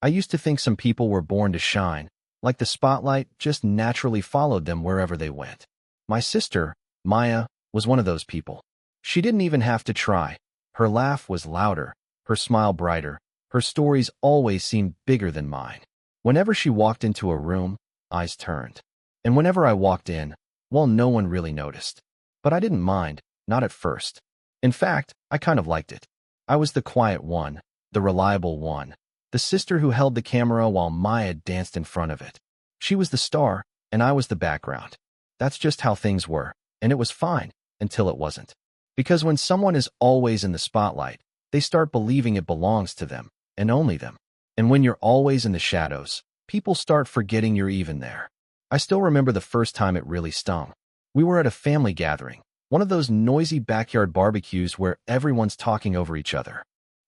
I used to think some people were born to shine, like the spotlight just naturally followed them wherever they went. My sister, Maya, was one of those people. She didn't even have to try. Her laugh was louder, her smile brighter, her stories always seemed bigger than mine. Whenever she walked into a room, eyes turned. And whenever I walked in, well, no one really noticed. But I didn't mind, not at first. In fact, I kind of liked it. I was the quiet one, the reliable one, the sister who held the camera while Maya danced in front of it. She was the star, and I was the background. That's just how things were, and it was fine, until it wasn't. Because when someone is always in the spotlight, they start believing it belongs to them, and only them. And when you're always in the shadows, people start forgetting you're even there. I still remember the first time it really stung. We were at a family gathering, one of those noisy backyard barbecues where everyone's talking over each other.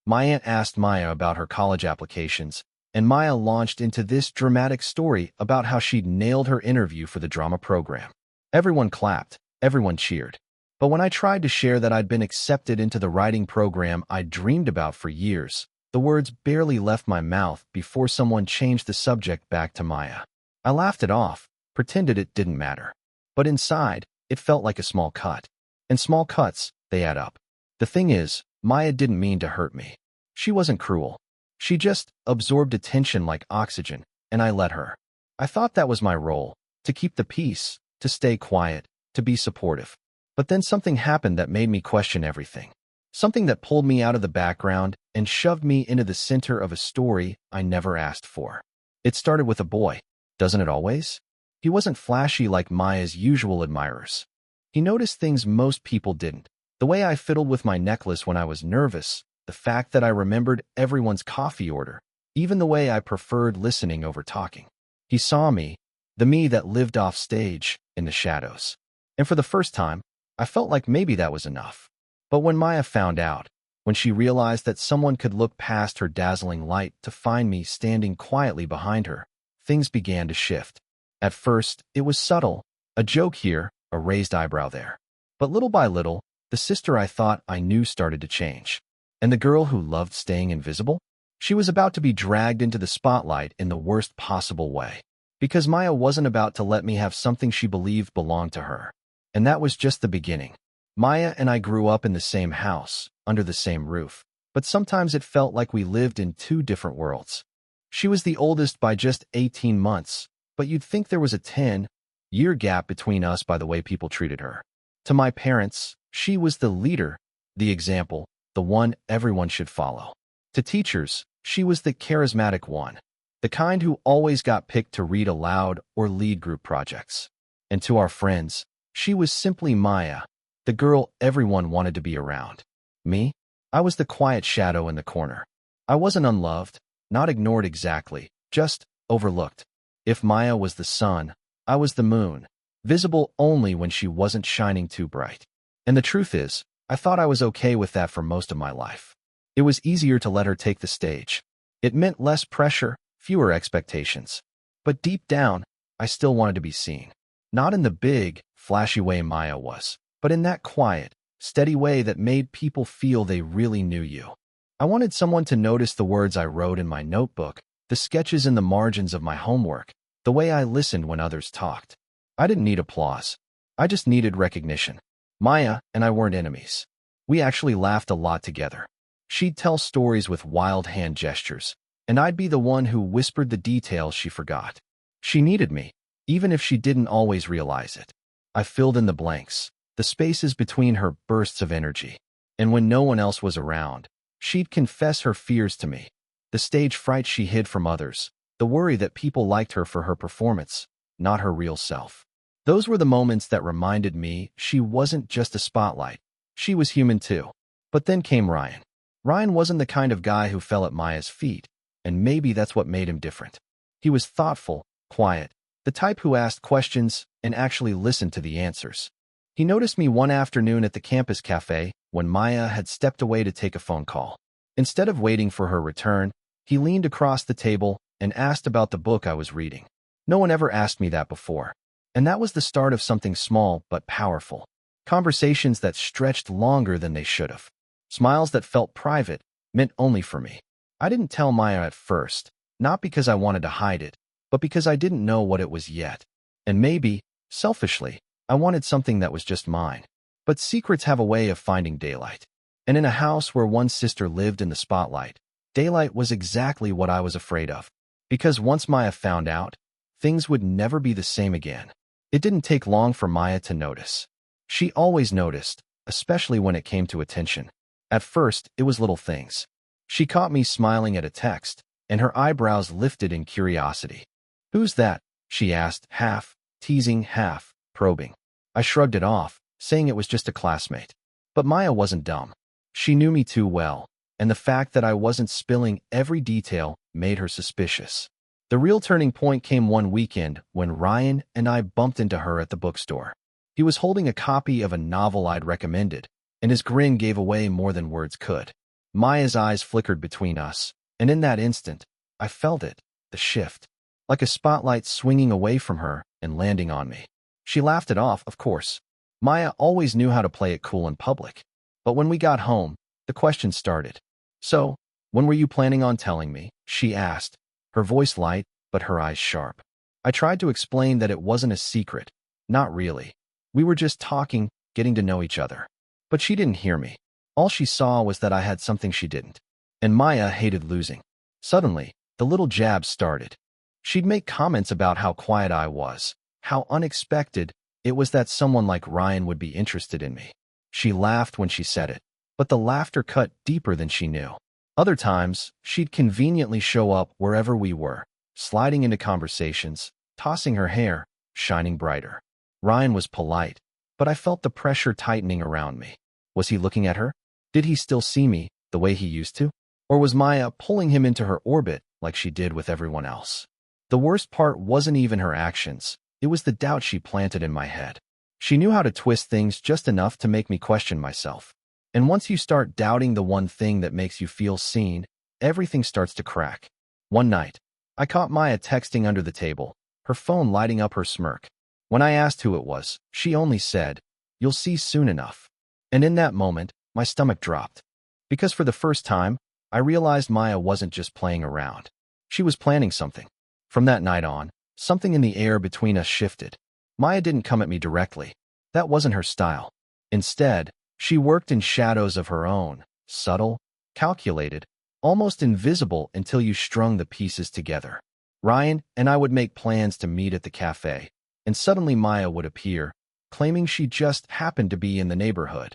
My aunt asked Maya about her college applications, and Maya launched into this dramatic story about how she'd nailed her interview for the drama program. Everyone clapped, everyone cheered. But when I tried to share that I'd been accepted into the writing program I'd dreamed about for years, the words barely left my mouth before someone changed the subject back to Maya. I laughed it off, pretended it didn't matter. But inside, it felt like a small cut. And small cuts, they add up. The thing is, Maya didn't mean to hurt me. She wasn't cruel. She just absorbed attention like oxygen, and I let her. I thought that was my role, to keep the peace, to stay quiet, to be supportive. But then something happened that made me question everything. Something that pulled me out of the background and shoved me into the center of a story I never asked for. It started with a boy. Doesn't it always? He wasn't flashy like Maya's usual admirers. He noticed things most people didn't. The way I fiddled with my necklace when I was nervous, the fact that I remembered everyone's coffee order, even the way I preferred listening over talking. He saw me, the me that lived off stage, in the shadows. And for the first time, I felt like maybe that was enough. But when Maya found out, when she realized that someone could look past her dazzling light to find me standing quietly behind her, things began to shift. At first, it was subtle, a joke here, a raised eyebrow there. But little by little, the sister I thought I knew started to change. And the girl who loved staying invisible? She was about to be dragged into the spotlight in the worst possible way. Because Maya wasn't about to let me have something she believed belonged to her. And that was just the beginning. Maya and I grew up in the same house, under the same roof, but sometimes it felt like we lived in two different worlds. She was the oldest by just 18 months, but you'd think there was a 10-year gap between us by the way people treated her. To my parents, she was the leader, the example, the one everyone should follow. To teachers, she was the charismatic one, the kind who always got picked to read aloud or lead group projects. And to our friends, she was simply Maya, the girl everyone wanted to be around. Me? I was the quiet shadow in the corner. I wasn't unloved, not ignored exactly, just overlooked. If Maya was the sun, I was the moon, visible only when she wasn't shining too bright. And the truth is, I thought I was okay with that for most of my life. It was easier to let her take the stage. It meant less pressure, fewer expectations. But deep down, I still wanted to be seen. Not in the big, flashy way Maya was, but in that quiet, steady way that made people feel they really knew you. I wanted someone to notice the words I wrote in my notebook, the sketches in the margins of my homework, the way I listened when others talked. I didn't need applause. I just needed recognition. Maya and I weren't enemies. We actually laughed a lot together. She'd tell stories with wild hand gestures, and I'd be the one who whispered the details she forgot. She needed me, even if she didn't always realize it. I filled in the blanks, the spaces between her bursts of energy. And when no one else was around, she'd confess her fears to me. The stage fright she hid from others, the worry that people liked her for her performance, not her real self. Those were the moments that reminded me she wasn't just a spotlight. She was human too. But then came Ryan. Ryan wasn't the kind of guy who fell at Maya's feet, and maybe that's what made him different. He was thoughtful, quiet, the type who asked questions and actually listened to the answers. He noticed me one afternoon at the campus cafe when Maya had stepped away to take a phone call. Instead of waiting for her return, he leaned across the table and asked about the book I was reading. No one ever asked me that before. And that was the start of something small but powerful. Conversations that stretched longer than they should have. Smiles that felt private, meant only for me. I didn't tell Maya at first, not because I wanted to hide it, but because I didn't know what it was yet. And maybe, selfishly, I wanted something that was just mine. But secrets have a way of finding daylight. And in a house where one sister lived in the spotlight, daylight was exactly what I was afraid of. Because once Maya found out, things would never be the same again. It didn't take long for Maya to notice. She always noticed, especially when it came to attention. At first, it was little things. She caught me smiling at a text, and her eyebrows lifted in curiosity. "Who's that?" she asked, half teasing, half probing. I shrugged it off, saying it was just a classmate. But Maya wasn't dumb. She knew me too well, and the fact that I wasn't spilling every detail made her suspicious. The real turning point came one weekend when Ryan and I bumped into her at the bookstore. He was holding a copy of a novel I'd recommended, and his grin gave away more than words could. Maya's eyes flickered between us, and in that instant, I felt it, the shift, like a spotlight swinging away from her and landing on me. She laughed it off, of course. Maya always knew how to play it cool in public. But when we got home, the question started. "So, when were you planning on telling me?" she asked, her voice light, but her eyes sharp. I tried to explain that it wasn't a secret. Not really. We were just talking, getting to know each other. But she didn't hear me. All she saw was that I had something she didn't. And Maya hated losing. Suddenly, the little jabs started. She'd make comments about how quiet I was, how unexpected it was that someone like Ryan would be interested in me. She laughed when she said it, but the laughter cut deeper than she knew. Other times, she'd conveniently show up wherever we were, sliding into conversations, tossing her hair, shining brighter. Ryan was polite, but I felt the pressure tightening around me. Was he looking at her? Did he still see me the way he used to? Or was Maya pulling him into her orbit like she did with everyone else? The worst part wasn't even her actions. It was the doubt she planted in my head. She knew how to twist things just enough to make me question myself. And once you start doubting the one thing that makes you feel seen, everything starts to crack. One night, I caught Maya texting under the table, her phone lighting up her smirk. When I asked who it was, she only said, "You'll see soon enough." And in that moment, my stomach dropped. Because for the first time, I realized Maya wasn't just playing around. She was planning something. From that night on, something in the air between us shifted. Maya didn't come at me directly. That wasn't her style. Instead, she worked in shadows of her own, subtle, calculated, almost invisible until you strung the pieces together. Ryan and I would make plans to meet at the cafe, and suddenly Maya would appear, claiming she just happened to be in the neighborhood.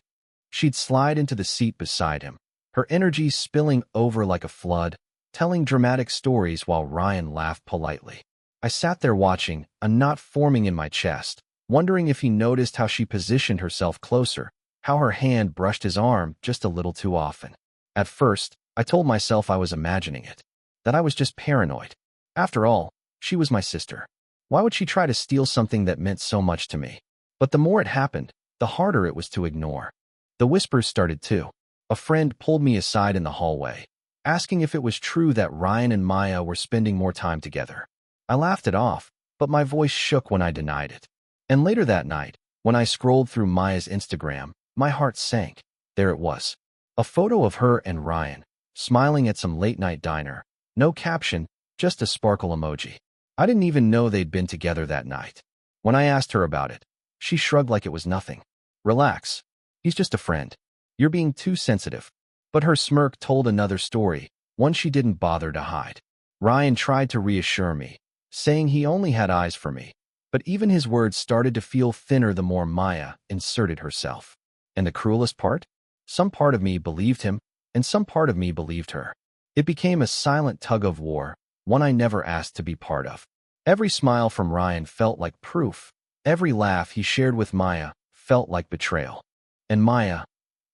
She'd slide into the seat beside him, her energy spilling over like a flood, telling dramatic stories while Ryan laughed politely. I sat there watching, a knot forming in my chest, wondering if he noticed how she positioned herself closer, how her hand brushed his arm just a little too often. At first, I told myself I was imagining it, that I was just paranoid. After all, she was my sister. Why would she try to steal something that meant so much to me? But the more it happened, the harder it was to ignore. The whispers started too. A friend pulled me aside in the hallway, asking if it was true that Ryan and Maya were spending more time together. I laughed it off, but my voice shook when I denied it. And later that night, when I scrolled through Maya's Instagram, my heart sank. There it was. A photo of her and Ryan, smiling at some late-night diner. No caption, just a sparkle emoji. I didn't even know they'd been together that night. When I asked her about it, she shrugged like it was nothing. "Relax. He's just a friend. You're being too sensitive." But her smirk told another story, one she didn't bother to hide. Ryan tried to reassure me, saying he only had eyes for me. But even his words started to feel thinner the more Maya inserted herself. And the cruelest part? Some part of me believed him, and some part of me believed her. It became a silent tug-of-war, one I never asked to be part of. Every smile from Ryan felt like proof. Every laugh he shared with Maya felt like betrayal. And Maya,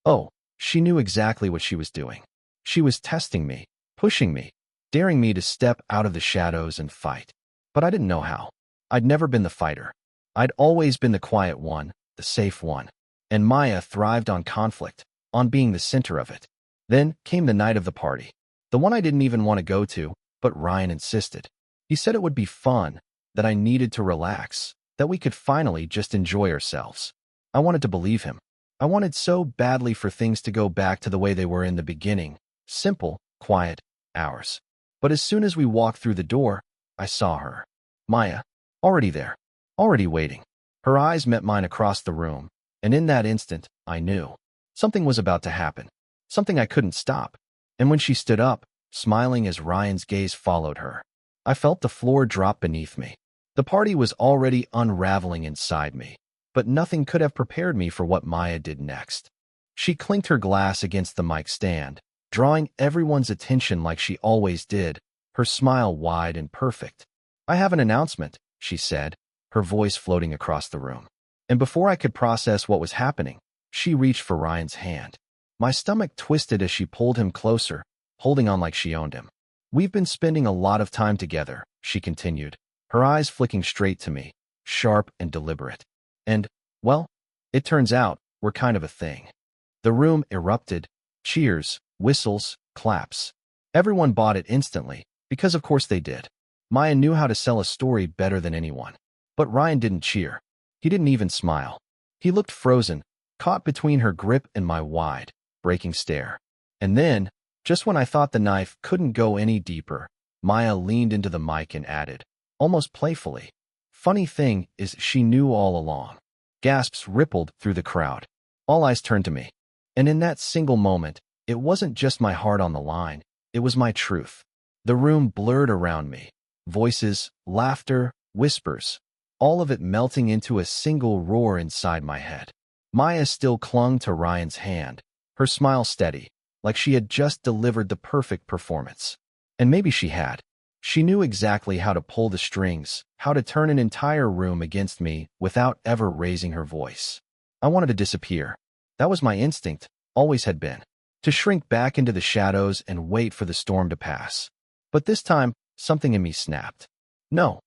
oh, she knew exactly what she was doing. She was testing me, pushing me, daring me to step out of the shadows and fight. But I didn't know how. I'd never been the fighter. I'd always been the quiet one, the safe one. And Maya thrived on conflict, on being the center of it. Then came the night of the party. The one I didn't even want to go to, but Ryan insisted. He said it would be fun, that I needed to relax, that we could finally just enjoy ourselves. I wanted to believe him. I wanted so badly for things to go back to the way they were in the beginning. Simple, quiet, ours. But as soon as we walked through the door, I saw her. Maya. Already there. Already waiting. Her eyes met mine across the room, and in that instant, I knew. Something was about to happen. Something I couldn't stop. And when she stood up, smiling as Ryan's gaze followed her, I felt the floor drop beneath me. The party was already unraveling inside me, but nothing could have prepared me for what Maya did next. She clinked her glass against the mic stand, drawing everyone's attention like she always did, her smile wide and perfect. "I have an announcement," she said, her voice floating across the room. And before I could process what was happening, she reached for Ryan's hand. My stomach twisted as she pulled him closer, holding on like she owned him. "We've been spending a lot of time together," she continued, her eyes flicking straight to me, sharp and deliberate. "And, well, it turns out we're kind of a thing." The room erupted. Cheers, whistles, claps. Everyone bought it instantly, because of course they did. Maya knew how to sell a story better than anyone. But Ryan didn't cheer. He didn't even smile. He looked frozen, caught between her grip and my wide, breaking stare. And then, just when I thought the knife couldn't go any deeper, Maya leaned into the mic and added, almost playfully, "Funny thing is she knew all along." Gasps rippled through the crowd. All eyes turned to me. And in that single moment, it wasn't just my heart on the line, it was my truth. The room blurred around me. Voices, laughter, whispers, all of it melting into a single roar inside my head. Maya still clung to Ryan's hand, her smile steady, like she had just delivered the perfect performance. And maybe she had. She knew exactly how to pull the strings, how to turn an entire room against me without ever raising her voice. I wanted to disappear. That was my instinct, always had been. To shrink back into the shadows and wait for the storm to pass. But this time, something in me snapped. "No,"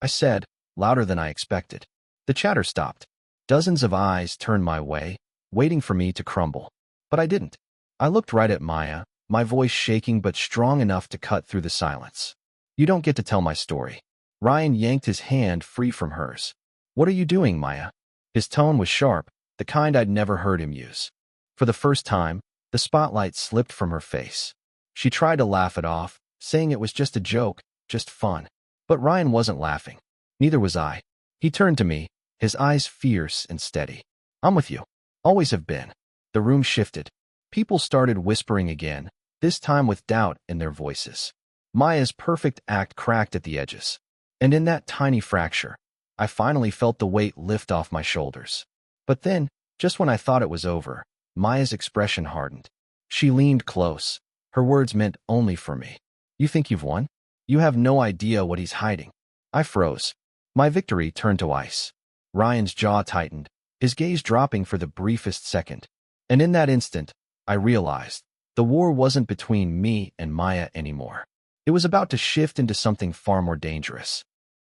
I said, louder than I expected. The chatter stopped. Dozens of eyes turned my way, waiting for me to crumble. But I didn't. I looked right at Maya, my voice shaking but strong enough to cut through the silence. "You don't get to tell my story." Ryan yanked his hand free from hers. "What are you doing, Maya?" His tone was sharp, the kind I'd never heard him use. For the first time, the spotlight slipped from her face. She tried to laugh it off, saying it was just a joke, just fun. But Ryan wasn't laughing. Neither was I. He turned to me, his eyes fierce and steady. "I'm with you. Always have been." The room shifted. People started whispering again, this time with doubt in their voices. Maya's perfect act cracked at the edges. And in that tiny fracture, I finally felt the weight lift off my shoulders. But then, just when I thought it was over, Maya's expression hardened. She leaned close. Her words meant only for me. "You think you've won? You have no idea what he's hiding." I froze. My victory turned to ice. Ryan's jaw tightened, his gaze dropping for the briefest second. And in that instant, I realized the war wasn't between me and Maya anymore. It was about to shift into something far more dangerous.